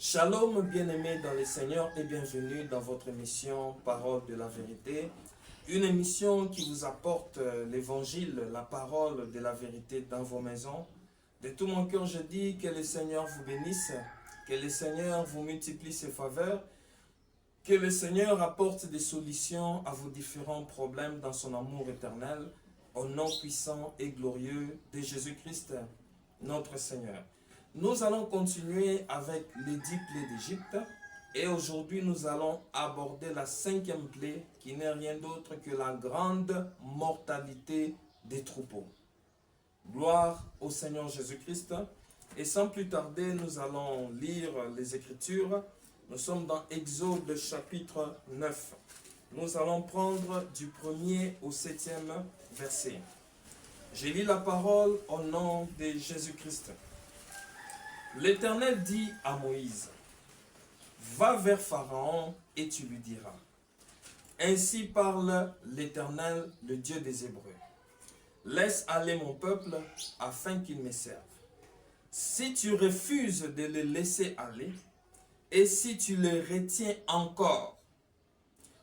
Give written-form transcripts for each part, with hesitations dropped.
Shalom, bien-aimés dans le Seigneur et bienvenue dans votre émission Parole de la vérité. Une émission qui vous apporte l'évangile, la parole de la vérité dans vos maisons. De tout mon cœur, je dis que le Seigneur vous bénisse, que le Seigneur vous multiplie ses faveurs, que le Seigneur apporte des solutions à vos différents problèmes dans son amour éternel, au nom puissant et glorieux de Jésus-Christ, notre Seigneur. Nous allons continuer avec les 10 plaies d'Égypte et aujourd'hui nous allons aborder la 5e plaie qui n'est rien d'autre que la grande mortalité des troupeaux. Gloire au Seigneur Jésus-Christ. Et sans plus tarder, nous allons lire les Écritures. Nous sommes dans Exode chapitre 9. Nous allons prendre du 1er au 7e verset. Je lis la parole au nom de Jésus-Christ. L'Éternel dit à Moïse, « Va vers Pharaon et tu lui diras, ainsi parle l'Éternel, le Dieu des Hébreux. Laisse aller mon peuple afin qu'il me serve. Si tu refuses de le laisser aller, et si tu le retiens encore,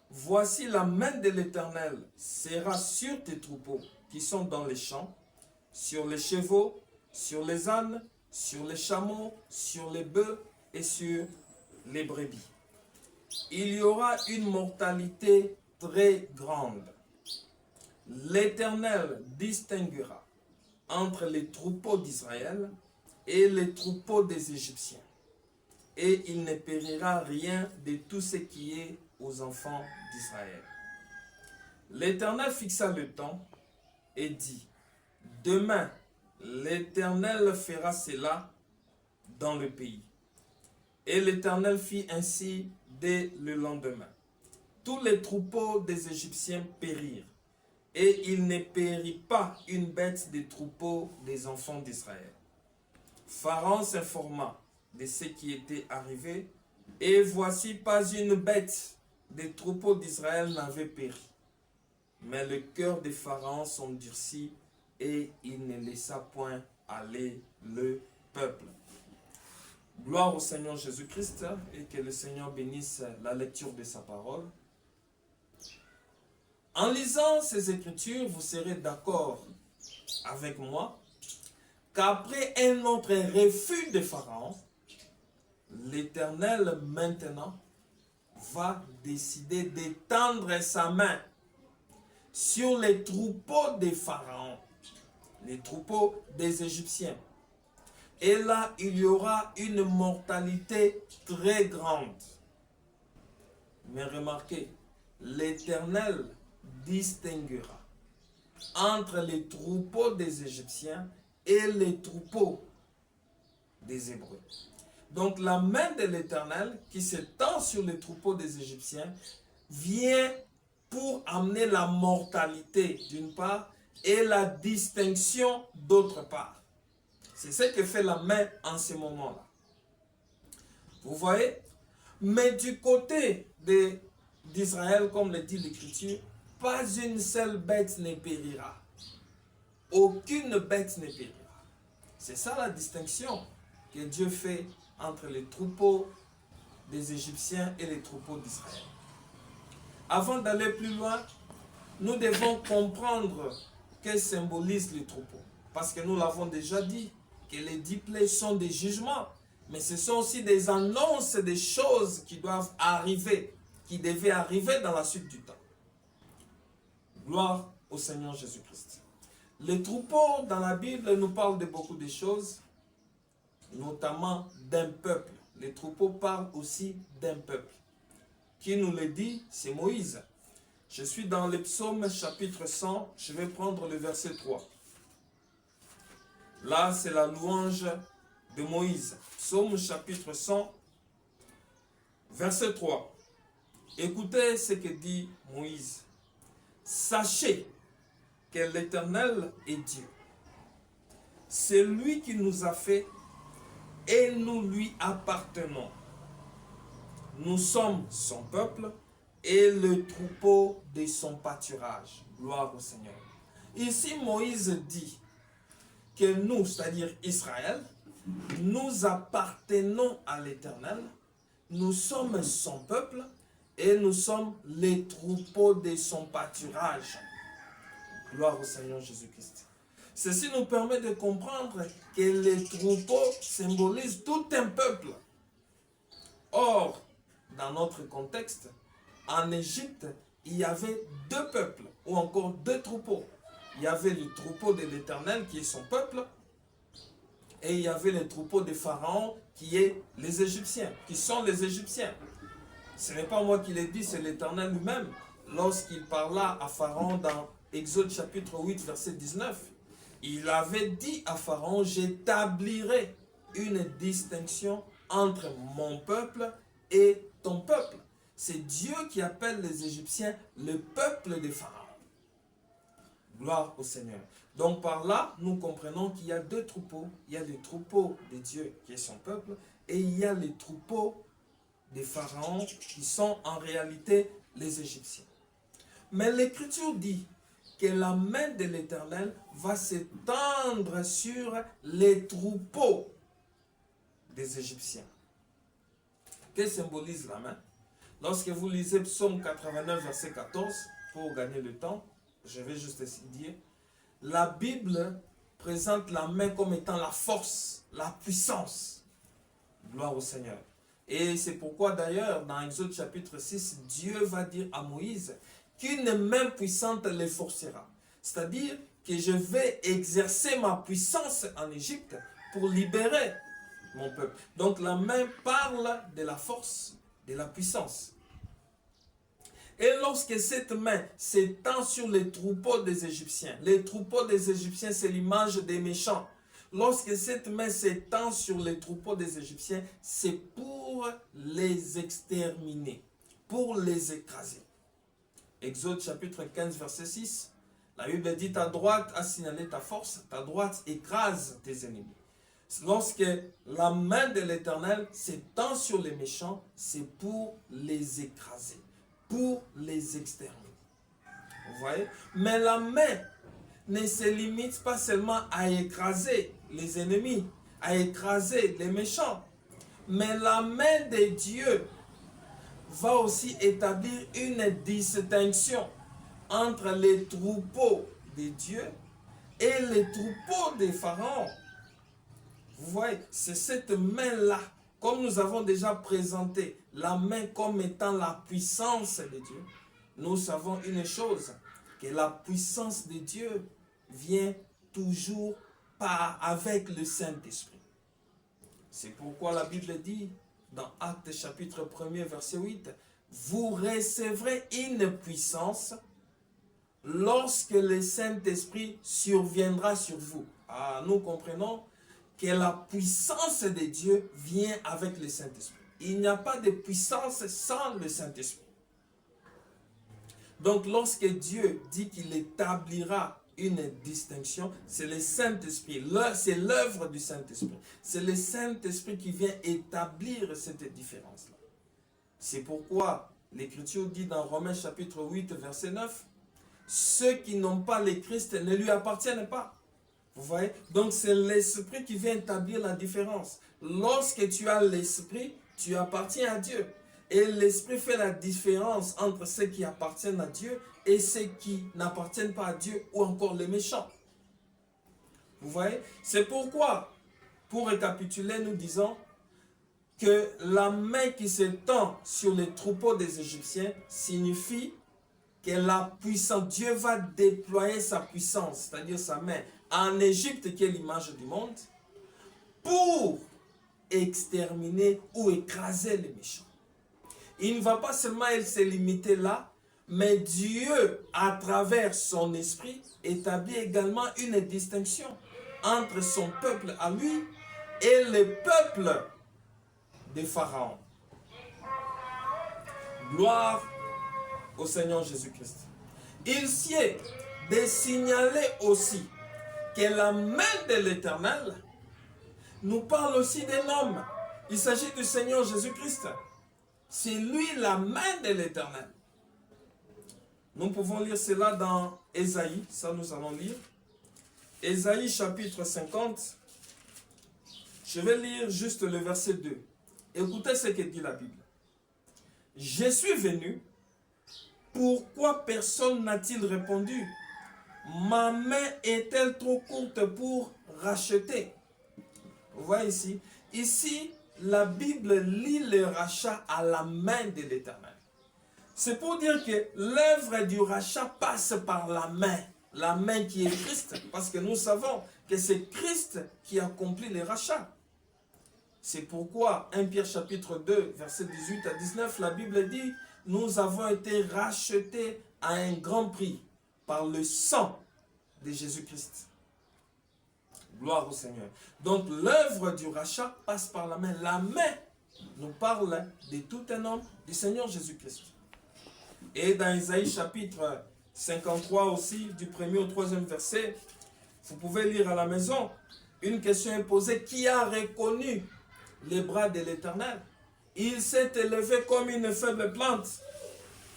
voici la main de l'Éternel sera sur tes troupeaux qui sont dans les champs, sur les chevaux, sur les ânes, sur les chameaux, sur les bœufs et sur les brebis. Il y aura une mortalité très grande. L'Éternel distinguera entre les troupeaux d'Israël et les troupeaux des Égyptiens. Et il ne périra rien de tout ce qui est aux enfants d'Israël. L'Éternel fixa le temps et dit, « Demain, l'Éternel fera cela dans le pays. » Et l'Éternel fit ainsi dès le lendemain. Tous les troupeaux des Égyptiens périrent, et il ne périt pas une bête des troupeaux des enfants d'Israël. Pharaon s'informa de ce qui était arrivé, et voici pas une bête des troupeaux d'Israël n'avait péri. Mais le cœur de Pharaon s'endurcit, et il ne laissa point aller le peuple. Gloire au Seigneur Jésus-Christ, et que le Seigneur bénisse la lecture de sa parole. En lisant ces Écritures, vous serez d'accord avec moi qu'après un autre refus de Pharaon, l'Éternel maintenant va décider d'étendre sa main sur les troupeaux des Pharaons, les troupeaux des Égyptiens. Et là, il y aura une mortalité très grande. Mais remarquez, l'Éternel distinguera entre les troupeaux des Égyptiens et les troupeaux des Hébreux. Donc la main de l'Éternel qui s'étend sur les troupeaux des Égyptiens vient pour amener la mortalité d'une part et la distinction d'autre part. C'est ce que fait la main en ce moment-là. Vous voyez? Mais du côté d'Israël, comme le dit l'Écriture, pas une seule bête ne périra. Aucune bête ne périra. C'est ça la distinction que Dieu fait entre les troupeaux des Égyptiens et les troupeaux d'Israël. Avant d'aller plus loin, nous devons comprendre que symbolisent les troupeaux. Parce que nous l'avons déjà dit, que les 10 plaies sont des jugements, mais ce sont aussi des annonces des choses qui doivent arriver, qui devaient arriver dans la suite du temps. Gloire au Seigneur Jésus-Christ. Les troupeaux dans la Bible nous parlent de beaucoup de choses, notamment d'un peuple. Les troupeaux parlent aussi d'un peuple. Qui nous le dit? C'est Moïse. Je suis dans le psaume chapitre 100, je vais prendre le verset 3. Là, c'est la louange de Moïse. Psaume chapitre 100, verset 3. Écoutez ce que dit Moïse. Sachez que l'Éternel est Dieu. C'est lui qui nous a fait et nous lui appartenons. Nous sommes son peuple et le troupeau de son pâturage. Gloire au Seigneur. Ici, Moïse dit que nous, c'est-à-dire Israël, nous appartenons à l'Éternel, nous sommes son peuple et nous sommes les troupeaux de son pâturage. Gloire au Seigneur Jésus-Christ. Ceci nous permet de comprendre que les troupeaux symbolisent tout un peuple. Or, dans notre contexte, en Égypte, il y avait deux peuples, ou encore deux troupeaux. Il y avait le troupeau de l'Éternel, qui est son peuple, et il y avait le troupeau de Pharaon, qui est les Égyptiens, qui sont les Égyptiens. Ce n'est pas moi qui l'ai dit, c'est l'Éternel lui-même, lorsqu'il parla à Pharaon dans Exode chapitre 8, verset 19. Il avait dit à Pharaon, j'établirai une distinction entre mon peuple et ton peuple. C'est Dieu qui appelle les Égyptiens le peuple de Pharaon. Gloire au Seigneur. Donc par là, nous comprenons qu'il y a deux troupeaux. Il y a le troupeau de Dieu qui est son peuple et il y a les troupeaux des pharaons qui sont en réalité les Égyptiens. Mais l'Écriture dit que la main de l'Éternel va s'étendre sur les troupeaux des Égyptiens. Que symbolise la main? Lorsque vous lisez Psaume 89, verset 14, pour gagner le temps, je vais juste dire, la Bible présente la main comme étant la force, la puissance. Gloire au Seigneur. Et c'est pourquoi d'ailleurs, dans Exode chapitre 6, Dieu va dire à Moïse qu'une main puissante les forcera. C'est-à-dire que je vais exercer ma puissance en Égypte pour libérer mon peuple. Donc la main parle de la force, de la puissance. Et lorsque cette main s'étend sur les troupeaux des Égyptiens, les troupeaux des Égyptiens, c'est l'image des méchants. Lorsque cette main s'étend sur les troupeaux des Égyptiens, c'est pour les exterminer, pour les écraser. Exode chapitre 15, verset 6, la Bible dit, ta droite a signalé ta force, ta droite écrase tes ennemis. Lorsque la main de l'Éternel s'étend sur les méchants, c'est pour les écraser, pour les exterminer. Vous voyez? Mais la main ne se limite pas seulement à écraser les ennemis, à écraser les méchants. Mais la main de Dieu va aussi établir une distinction entre les troupeaux de Dieu et les troupeaux des pharaons. Vous voyez, c'est cette main-là, comme nous avons déjà présenté la main comme étant la puissance de Dieu, nous savons une chose, que la puissance de Dieu vient toujours avec le Saint-Esprit. C'est pourquoi la Bible dit, dans Actes chapitre 1er, verset 8, vous recevrez une puissance lorsque le Saint-Esprit surviendra sur vous. Ah, nous comprenons que la puissance de Dieu vient avec le Saint-Esprit. Il n'y a pas de puissance sans le Saint-Esprit. Donc, lorsque Dieu dit qu'il établira une distinction, c'est le Saint-Esprit, c'est l'œuvre du Saint-Esprit. C'est le Saint-Esprit qui vient établir cette différence-là. C'est pourquoi l'Écriture dit dans Romains chapitre 8, verset 9, ceux qui n'ont pas le Christ ne lui appartiennent pas. Vous voyez? Donc c'est l'Esprit qui vient établir la différence. Lorsque tu as l'Esprit, tu appartiens à Dieu. Et l'Esprit fait la différence entre ceux qui appartiennent à Dieu et ceux qui n'appartiennent pas à Dieu ou encore les méchants. Vous voyez? C'est pourquoi, pour récapituler, nous disons que la main qui s'étend sur les troupeaux des Égyptiens signifie que la puissance, Dieu va déployer sa puissance, c'est-à-dire sa main, en Égypte qui est l'image du monde, pour exterminer ou écraser les méchants. Il ne va pas seulement se limiter là, mais Dieu, à travers son esprit, établit également une distinction entre son peuple à lui et le peuple des pharaons. Gloire au Seigneur Jésus-Christ. Il sied de signaler aussi que la main de l'Éternel nous parle aussi d'un homme. Il s'agit du Seigneur Jésus-Christ. C'est lui la main de l'Éternel. Nous pouvons lire cela dans Ésaïe, ça nous allons lire. Ésaïe chapitre 50. Je vais lire juste le verset 2. Écoutez ce que dit la Bible. Je suis venu, pourquoi personne n'a-t-il répondu? Ma main est-elle trop courte pour racheter? Vous voyez ici? Ici, la Bible lie le rachat à la main de l'Éternel. C'est pour dire que l'œuvre du rachat passe par la main qui est Christ, parce que nous savons que c'est Christ qui accomplit les rachats. C'est pourquoi 1 Pierre chapitre 2, versets 18 à 19, la Bible dit, nous avons été rachetés à un grand prix par le sang de Jésus-Christ. Gloire au Seigneur. Donc l'œuvre du rachat passe par la main. La main nous parle de tout un homme, du Seigneur Jésus-Christ. Et dans Isaïe chapitre 53 aussi, du 1er au 3e verset, vous pouvez lire à la maison, une question est posée, qui a reconnu les bras de l'Éternel? Il s'est élevé comme une faible plante.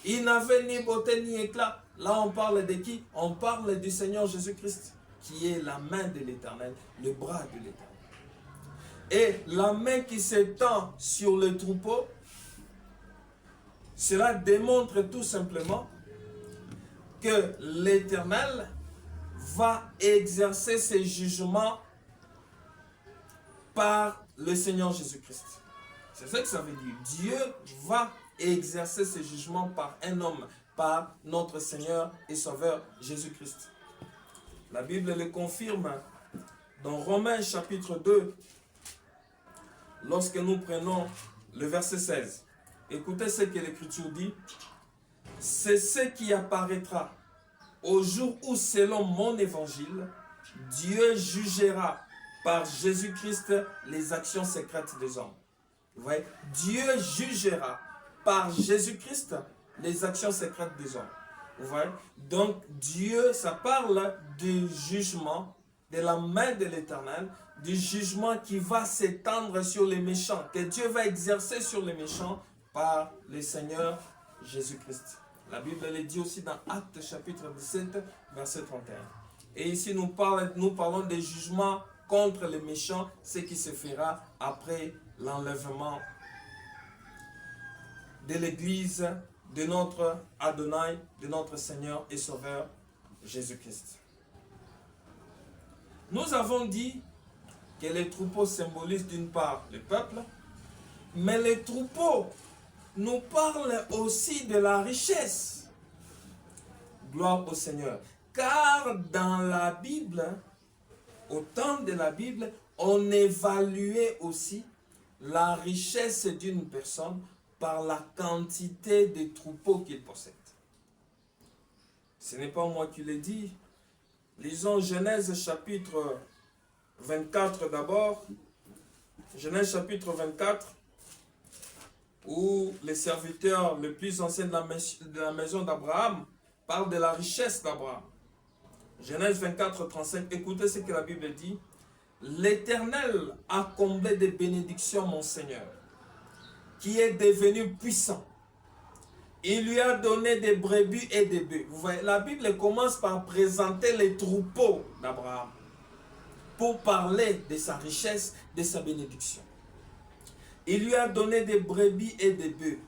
Il n'avait ni beauté ni éclat. Là, on parle de qui? On parle du Seigneur Jésus-Christ, qui est la main de l'Éternel, le bras de l'Éternel. Et la main qui s'étend sur le troupeau, cela démontre tout simplement que l'Éternel va exercer ses jugements par le Seigneur Jésus-Christ. C'est ça que ça veut dire. Dieu va exercer ses jugements par un homme, par notre Seigneur et Sauveur Jésus-Christ. La Bible le confirme dans Romains chapitre 2, lorsque nous prenons le verset 16. Écoutez ce que l'Écriture dit. C'est ce qui apparaîtra au jour où, selon mon évangile, Dieu jugera par Jésus-Christ les actions secrètes des hommes. Vous voyez? Dieu jugera par Jésus-Christ les actions secrètes des hommes. Vous voyez? Donc Dieu, ça parle du jugement, de la main de l'Éternel, du jugement qui va s'étendre sur les méchants, que Dieu va exercer sur les méchants par le Seigneur Jésus-Christ. La Bible le dit aussi dans Actes chapitre 17, verset 31. Et ici nous parlons des jugements contre les méchants, ce qui se fera après l'enlèvement de l'Église de notre Adonai, de notre Seigneur et Sauveur Jésus-Christ. Nous avons dit que les troupeaux symbolisent d'une part le peuple, mais les troupeaux nous parlent aussi de la richesse. Gloire au Seigneur. Car dans la Bible, au temps de la Bible, on évaluait aussi la richesse d'une personne par la quantité de troupeaux qu'il possède. Ce n'est pas moi qui l'ai dit. Lisons Genèse chapitre 24 d'abord. Genèse chapitre 24, où les serviteurs les plus anciens de la maison d'Abraham parlent de la richesse d'Abraham. Genèse 24, 35, écoutez ce que la Bible dit. L'Éternel a comblé de bénédictions mon Seigneur, qui est devenu puissant. Il lui a donné des brebis et des bœufs. Vous voyez, la Bible commence par présenter les troupeaux d'Abraham pour parler de sa richesse, de sa bénédiction. Il lui a donné des brebis et des bœufs,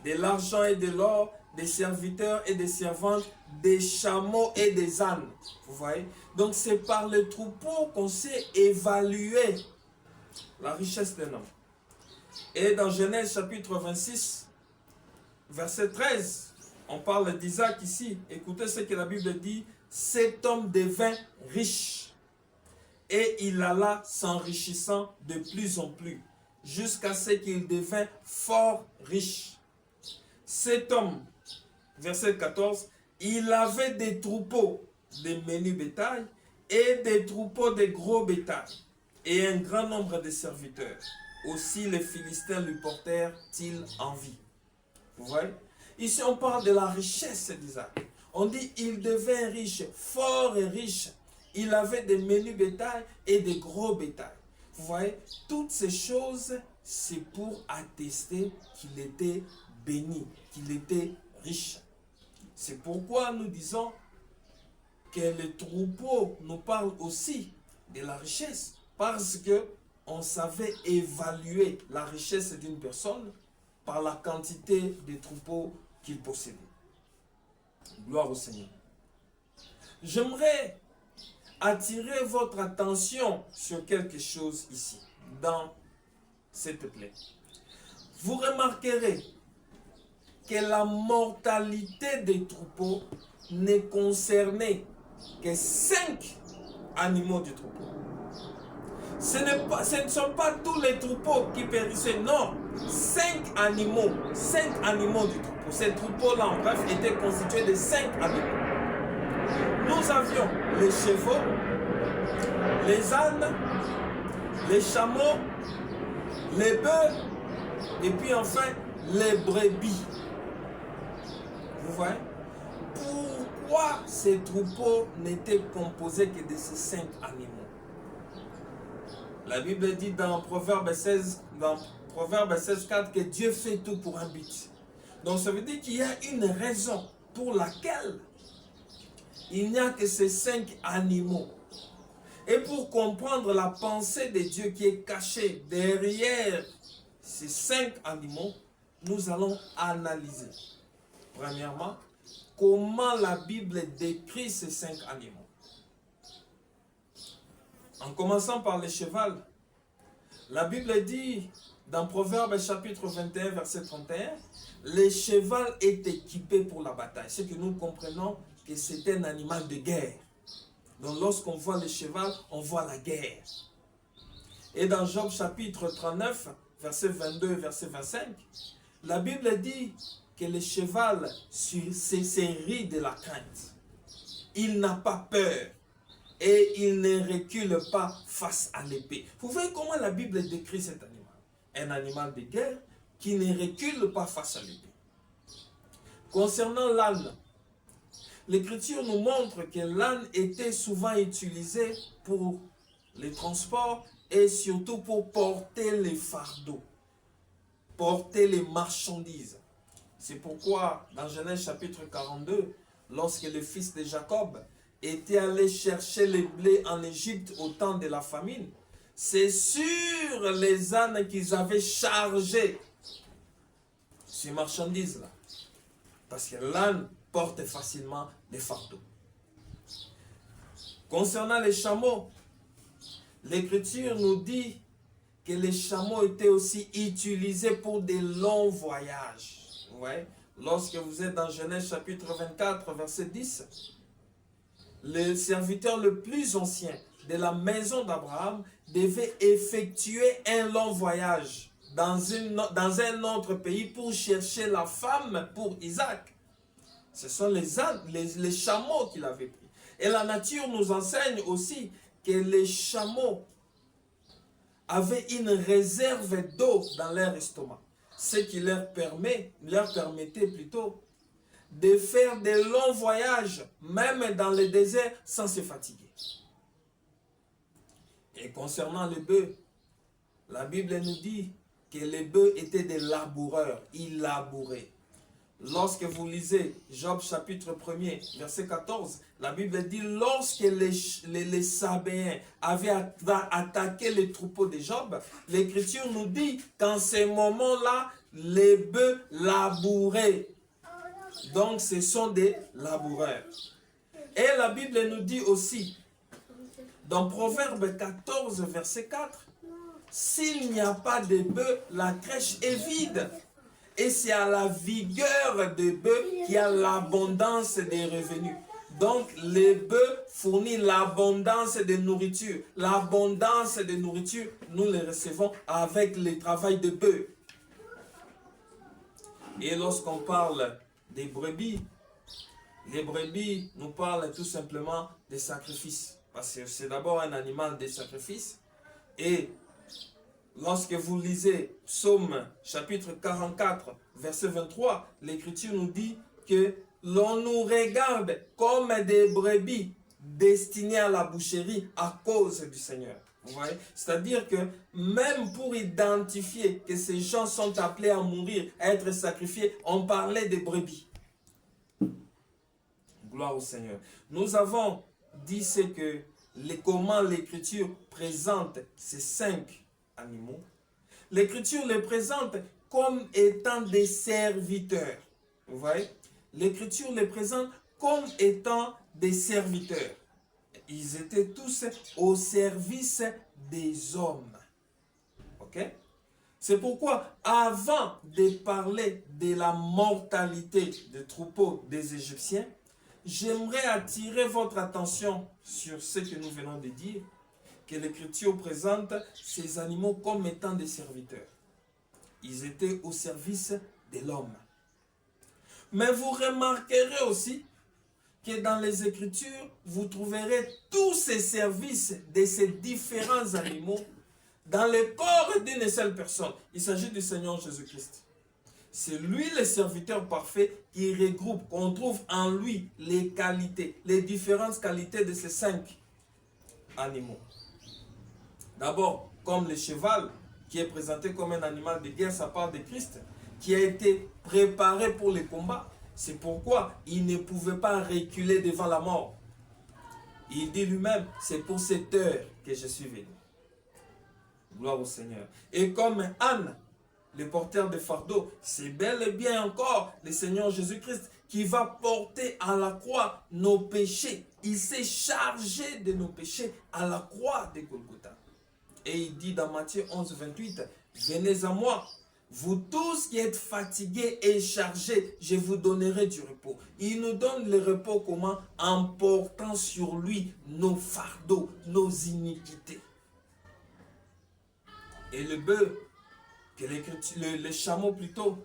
de l'argent et de l'or, des serviteurs et des servantes, des chameaux et des ânes. Vous voyez? Donc c'est par le troupeau qu'on sait évaluer la richesse d'un homme. Et dans Genèse chapitre 26, verset 13, on parle d'Isaac ici. Écoutez ce que la Bible dit. Cet homme devint riche et il alla s'enrichissant de plus en plus jusqu'à ce qu'il devint fort riche. Cet homme, verset 14, il avait des troupeaux de menu bétail et des troupeaux de gros bétail et un grand nombre de serviteurs. Aussi les Philistins lui portèrent-ils envie. Vous voyez? Ici on parle de la richesse d'Isaac. On dit il devint riche, fort et riche. Il avait des menus bétail et des gros bétail. Vous voyez? Toutes ces choses, c'est pour attester qu'il était béni, qu'il était riche. C'est pourquoi nous disons que le troupeau nous parle aussi de la richesse. Parce que on savait évaluer la richesse d'une personne par la quantité de troupeaux qu'il possédait. Gloire au Seigneur. J'aimerais attirer votre attention sur quelque chose ici, dans cette plaie. Vous remarquerez que la mortalité des troupeaux ne concernait que 5 animaux du troupeau. Ce ne sont pas tous les troupeaux qui périssaient, non. 5 animaux du troupeau. Ces troupeaux-là, en bref, étaient constitués de 5 animaux. Nous avions les chevaux, les ânes, les chameaux, les bœufs, et puis enfin, les brebis. Vous voyez? Pourquoi ces troupeaux n'étaient composés que de ces 5 animaux? La Bible dit dans Proverbe 16, 4 que Dieu fait tout pour un but. Donc ça veut dire qu'il y a une raison pour laquelle il n'y a que ces 5 animaux. Et pour comprendre la pensée de Dieu qui est cachée derrière ces 5 animaux, nous allons analyser. Premièrement, comment la Bible décrit ces 5 animaux. En commençant par le cheval, la Bible dit dans Proverbe chapitre 21, verset 31, le cheval est équipé pour la bataille. C'est que nous comprenons que c'est un animal de guerre. Donc lorsqu'on voit le cheval, on voit la guerre. Et dans Job chapitre 39, verset 22 et verset 25, la Bible dit que le cheval se rit de la crainte. Il n'a pas peur. Et il ne recule pas face à l'épée. Vous voyez comment la Bible décrit cet animal? Un animal de guerre qui ne recule pas face à l'épée. Concernant l'âne, l'Écriture nous montre que l'âne était souvent utilisé pour les transports et surtout pour porter les fardeaux, porter les marchandises. C'est pourquoi dans Genèse chapitre 42, lorsque le fils de Jacob était allé chercher les blés en Égypte au temps de la famine, c'est sur les ânes qu'ils avaient chargé ces marchandises-là. Parce que l'âne porte facilement des fardeaux. Concernant les chameaux, l'Écriture nous dit que les chameaux étaient aussi utilisés pour des longs voyages. Ouais. Lorsque vous êtes dans Genèse chapitre 24, verset 10, le serviteur le plus ancien de la maison d'Abraham devait effectuer un long voyage dans un autre pays pour chercher la femme pour Isaac. Ce sont les chameaux qu'il avait pris. Et la nature nous enseigne aussi que les chameaux avaient une réserve d'eau dans leur estomac, ce qui leur permettait plutôt de faire des longs voyages, même dans le désert, sans se fatiguer. Et concernant les bœufs, la Bible nous dit que les bœufs étaient des laboureurs, ils labouraient. Lorsque vous lisez Job chapitre 1er, verset 14, la Bible dit, lorsque les Sabéens avaient attaqué les troupeaux de Job, l'Écriture nous dit qu'en ces moments-là, les bœufs labouraient. Donc ce sont des laboureurs. Et la Bible nous dit aussi, dans Proverbe 14, verset 4, s'il n'y a pas de bœufs, la crèche est vide. Et c'est à la vigueur des bœufs qu'il y a l'abondance des revenus. Donc les bœufs fournissent l'abondance de nourriture. L'abondance de nourriture, nous les recevons avec le travail de bœufs. Et lorsqu'on parle des brebis, les brebis nous parlent tout simplement des sacrifices. Parce que c'est d'abord un animal de sacrifice. Et lorsque vous lisez Psaume chapitre 44, verset 23, l'Écriture nous dit que l'on nous regarde comme des brebis destinées à la boucherie à cause du Seigneur. Vous voyez? C'est-à-dire que même pour identifier que ces gens sont appelés à mourir, à être sacrifiés, on parlait des brebis. Gloire au Seigneur. Nous avons dit comment l'Écriture présente ces 5 animaux, l'Écriture les présente comme étant des serviteurs. Vous voyez? L'Écriture les présente comme étant des serviteurs. Ils étaient tous au service des hommes. Ok? C'est pourquoi, avant de parler de la mortalité des troupeaux des Égyptiens, j'aimerais attirer votre attention sur ce que nous venons de dire, que l'Écriture présente ces animaux comme étant des serviteurs. Ils étaient au service de l'homme. Mais vous remarquerez aussi que dans les Écritures, vous trouverez tous ces services de ces différents animaux dans le corps d'une seule personne. Il s'agit du Seigneur Jésus-Christ. C'est lui le serviteur parfait qui regroupe, qu'on trouve en lui les qualités, les différentes qualités de ces 5 animaux. D'abord, comme le cheval, qui est présenté comme un animal de guerre, ça parle de Christ, qui a été préparé pour les combats. C'est pourquoi il ne pouvait pas reculer devant la mort. Il dit lui-même, c'est pour cette heure que je suis venu. Gloire au Seigneur. Et comme Anne, le porteur de fardeau, c'est bel et bien encore le Seigneur Jésus-Christ qui va porter à la croix nos péchés. Il s'est chargé de nos péchés à la croix de Golgotha. Et il dit dans Matthieu 11, 28, « Venez à moi, vous tous qui êtes fatigués et chargés, je vous donnerai du repos. » Il nous donne le repos comment? En portant sur lui nos fardeaux, nos iniquités. Et le bœuf, le chameau plutôt,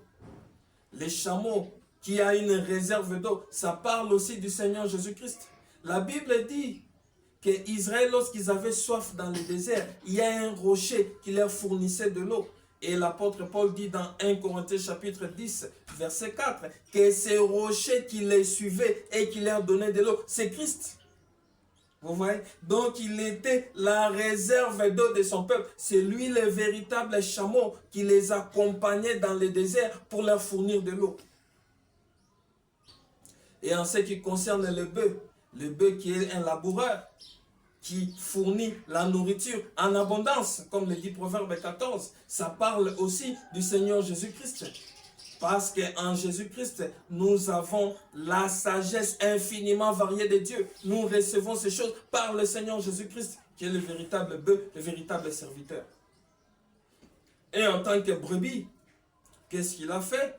le chameau qui a une réserve d'eau, ça parle aussi du Seigneur Jésus-Christ. La Bible dit qu'Israël, lorsqu'ils avaient soif dans le désert, il y a un rocher qui leur fournissait de l'eau. Et l'apôtre Paul dit dans 1 Corinthiens chapitre 10, verset 4, que ce rocher qui les suivait et qui leur donnait de l'eau, c'est Christ. Vous voyez? Donc il était la réserve d'eau de son peuple. C'est lui le véritable chameau qui les accompagnait dans le désert pour leur fournir de l'eau. Et en ce qui concerne le bœuf qui est un laboureur, qui fournit la nourriture en abondance, comme le dit Proverbe 14, ça parle aussi du Seigneur Jésus-Christ. Parce qu'en Jésus-Christ, nous avons la sagesse infiniment variée de Dieu. Nous recevons ces choses par le Seigneur Jésus-Christ, qui est le véritable bœuf, le véritable serviteur. Et en tant que brebis, qu'est-ce qu'il a fait?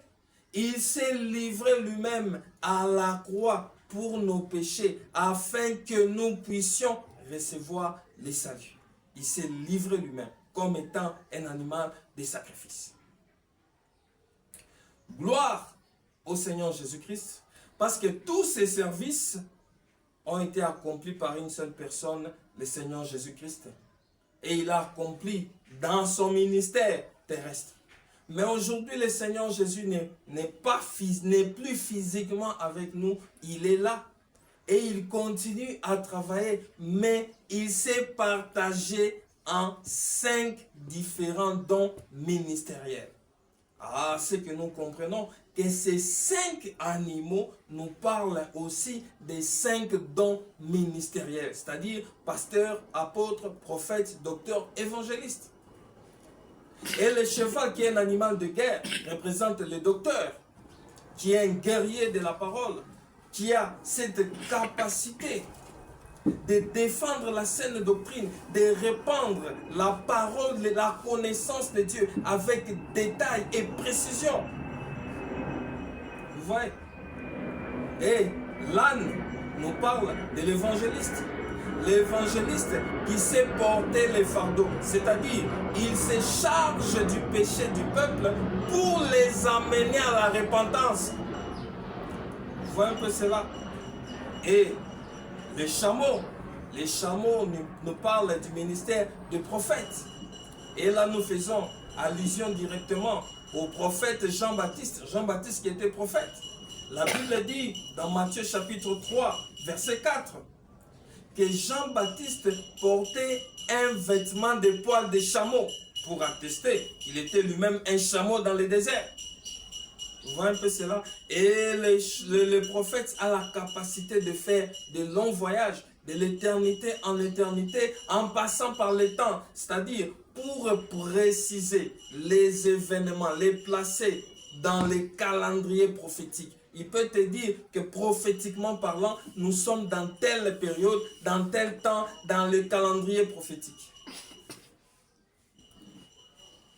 Il s'est livré lui-même à la croix pour nos péchés, afin que nous puissions recevoir les saluts. Il s'est livré lui-même comme étant un animal de sacrifice. Gloire au Seigneur Jésus-Christ, parce que tous ces services ont été accomplis par une seule personne, le Seigneur Jésus-Christ. Et il a accompli dans son ministère terrestre. Mais aujourd'hui, le Seigneur Jésus n'est plus physiquement avec nous, il est là. Et il continue à travailler, mais il s'est partagé en 5 différents dons ministériels. Ah, c'est que nous comprenons que ces 5 animaux nous parlent aussi des 5 dons ministériels, c'est-à-dire pasteur, apôtre, prophète, docteur, évangéliste. Et le cheval, qui est un animal de guerre, représente le docteur, qui est un guerrier de la parole, qui a cette capacité de défendre la saine doctrine, de répandre la parole, la connaissance de Dieu avec détail et précision. Vous voyez? Et l'âne nous parle de l'évangéliste. L'évangéliste qui sait porter les fardeaux, c'est-à-dire il se charge du péché du peuple pour les amener à la repentance. Vous voyez un peu cela? Et les chameaux nous parlent du ministère de prophète. Et là, nous faisons allusion directement au prophète Jean-Baptiste. Jean-Baptiste qui était prophète. La Bible dit dans Matthieu chapitre 3, verset 4, que Jean-Baptiste portait un vêtement de poils de chameau pour attester qu'il était lui-même un chameau dans le désert. Vous voyez un peu cela? Et le prophète a la capacité de faire de longs voyages de l'éternité en éternité en passant par le temps. C'est-à-dire, pour préciser les événements, les placer dans les calendriers prophétiques. Il peut te dire que prophétiquement parlant, nous sommes dans telle période, dans tel temps, dans le calendrier prophétique.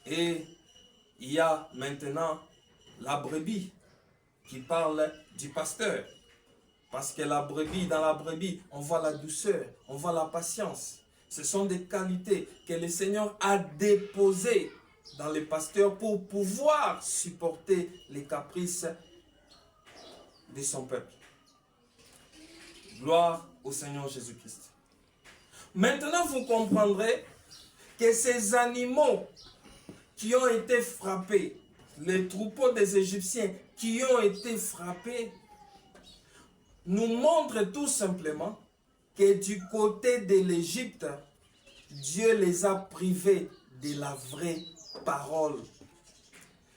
Et il y a maintenant la brebis qui parle du pasteur. Parce que la brebis, dans la brebis, on voit la douceur, on voit la patience. Ce sont des qualités que le Seigneur a déposées dans les pasteurs pour pouvoir supporter les caprices de son peuple. Gloire au Seigneur Jésus-Christ. Maintenant, vous comprendrez que ces animaux qui ont été frappés, les troupeaux des Égyptiens qui ont été frappés, nous montrent tout simplement que du côté de l'Égypte, Dieu les a privés de la vraie parole.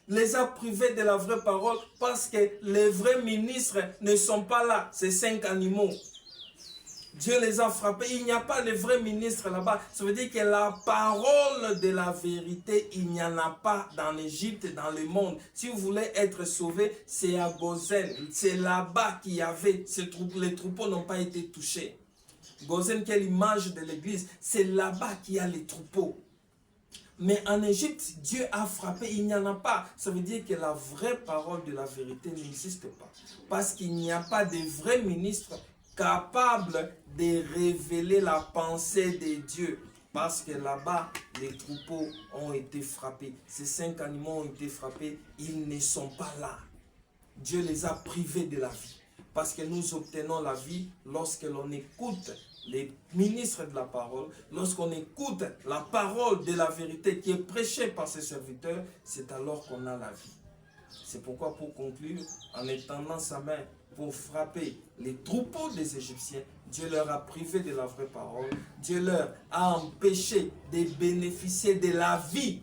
Les a privés de la vraie parole parce que les vrais ministres ne sont pas là, ces 5 animaux. Dieu les a frappés, il n'y a pas de vrais ministres là-bas. Ça veut dire que la parole de la vérité, il n'y en a pas dans l'Égypte, dans le monde. Si vous voulez être sauvé, c'est à Gozen. C'est là-bas qu'il y avait, les troupeaux n'ont pas été touchés. Gozen, quelle image de l'église, c'est là-bas qu'il y a les troupeaux. Mais en Égypte, Dieu a frappé, il n'y en a pas. Ça veut dire que la vraie parole de la vérité n'existe pas. Parce qu'il n'y a pas de vrais ministres capables de révéler la pensée de Dieu. Parce que là-bas, les troupeaux ont été frappés. Ces 5 animaux ont été frappés, ils ne sont pas là. Dieu les a privés de la vie. Parce que nous obtenons la vie lorsque l'on écoute les ministres de la parole, lorsqu'on écoute la parole de la vérité qui est prêchée par ses serviteurs, c'est alors qu'on a la vie. C'est pourquoi, pour conclure, en étendant sa main pour frapper les troupeaux des Égyptiens, Dieu leur a privé de la vraie parole, Dieu leur a empêché de bénéficier de la vie,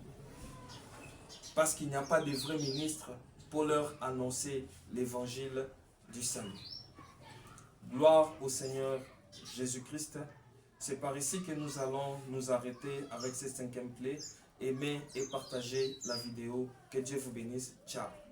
parce qu'il n'y a pas de vrais ministres pour leur annoncer l'évangile du salut. Gloire au Seigneur Jésus-Christ. C'est par ici que nous allons nous arrêter avec ce 5e clé. Aimez et partagez la vidéo. Que Dieu vous bénisse. Ciao.